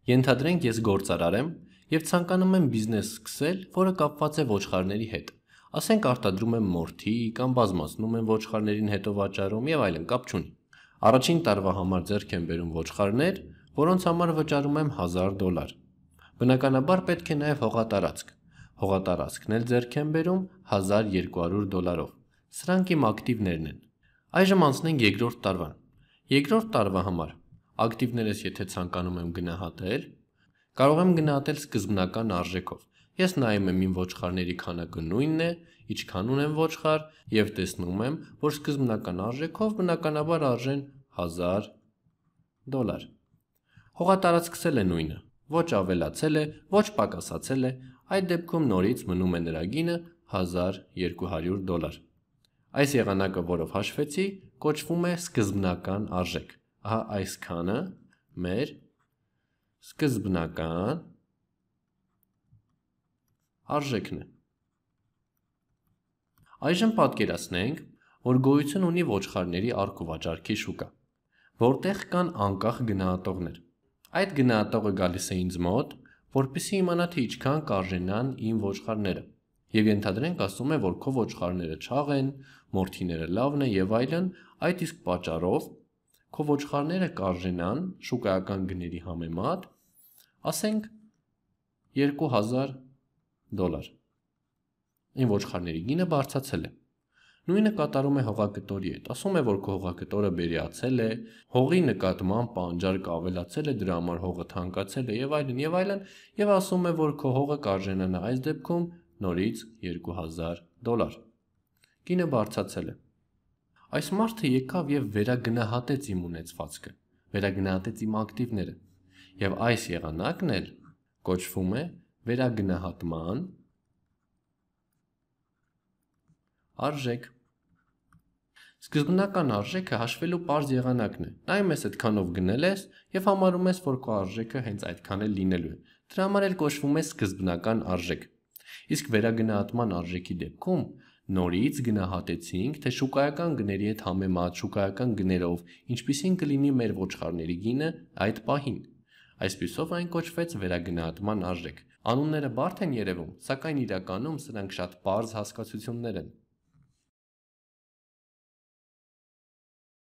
Ենթադրենք ես գործարար եմ և ցանկանում եմ բիզնես սկսել, որը կապված է ոչխարների հետ։ Ասենք արտադրում եմ մորթի կամ բազմացնում եմ ոչխարներին հետո վաճառում եւ այլն, կապ չունի։ Առաջին տարվա համար ձեռք եմ բերում ոչխարներ, որոնց համար վճարում եմ $1000։ Բնականաբար պետք է նաև հողատարածք։ Հողատարածքն էլ ձեռք եմ բերում $1200։ Սրանք իմ ակտիվներն են։ Այժմ անցնենք երկրորդ տարվան։ Երկրորդ տարվա համար ակտիվներս եթե ցանկանում եմ գնահատել, կարող եմ գնահատել սկզբնական արժեքով։ Ես նայում եմ իմ ոչխարների քանակը նույնն է, ինչքան ունեմ ոչխար, եւ տեսնում եմ, որ սկզբնական արժեքով բնականաբար արժեն $1000։ Հողատարածքս էլ է նույնը, ոչ ավելացել է, ոչ պակասացել է, այդ դեպքում նորից մնում է նրա գինը $1200։ Այս եղանակը, որով հաշվեցի, կոչվում է սկզբնական արժեք։ Ահա այսքանը մեր սկզբնական արժեքն է։ Այժմ պատկերացնենք, որ գոյություն ունի ոչխարների առք-ու-վաճառքի շուկա, որտեղ կան անկախ գնահատողներ։ Այդ գնահատողը գալիս է ինձ մոտ, որպեսզի իմանա, թե ինչքան կարժենան իմ ոչխարները, եւ ենթադրենք ասում է, որ քո ոչխարները չաղ են, մորթիները լավն է եւ այլն, այդ իսկ պատճառով քո ոչխարները կարժենան շուկայական գների համեմատ, ասենք $2000։ Այն ոչխարների գինը բարձրացել է։ Նույնը կատարում է հողակտորի հետ, ասում է, որ քո հողակտորը բերիացել է, հողի նկատմամբ պահանջարկը ավելացել է, դրա համար հողը թանկացել է եւ այլն, եւ ասում է, որ քո հողը կարժենանա այս դեպքում նորից $2000։ Գինը բարձրացել է։ Այս մարդը եկավ եւ վերագնահատեց իմ ունեցվածքը, վերագնահատեց իմ ակտիվները, եւ այս եղանակն էլ կոչվում է վերագնահատման արժեք։ Սկզբնական արժեքը հաշվելու պարզ եղանակն է։ Նայում ես այդքանով գնել ես եւ համարում ես, որ քո արժեքը հենց այդքան էլ լինելու է։ Դրա համար էլ կոչվում է սկզբնական արժեք։ Իսկ վերագնահատման արժեքի դեպքում նորից գնահատեցինք, թե շուկայական գների հետ համեմատ շուկայական գներով ինչպիսին կլինի մեր ոչխարների գինը այդ պահին։ Այսպիսով այն կոչվեց վերագնահատման արժեք։ Անունները բարդ են երևում, սակայն իրականում սրանք շատ պարզ հասկացություններ են։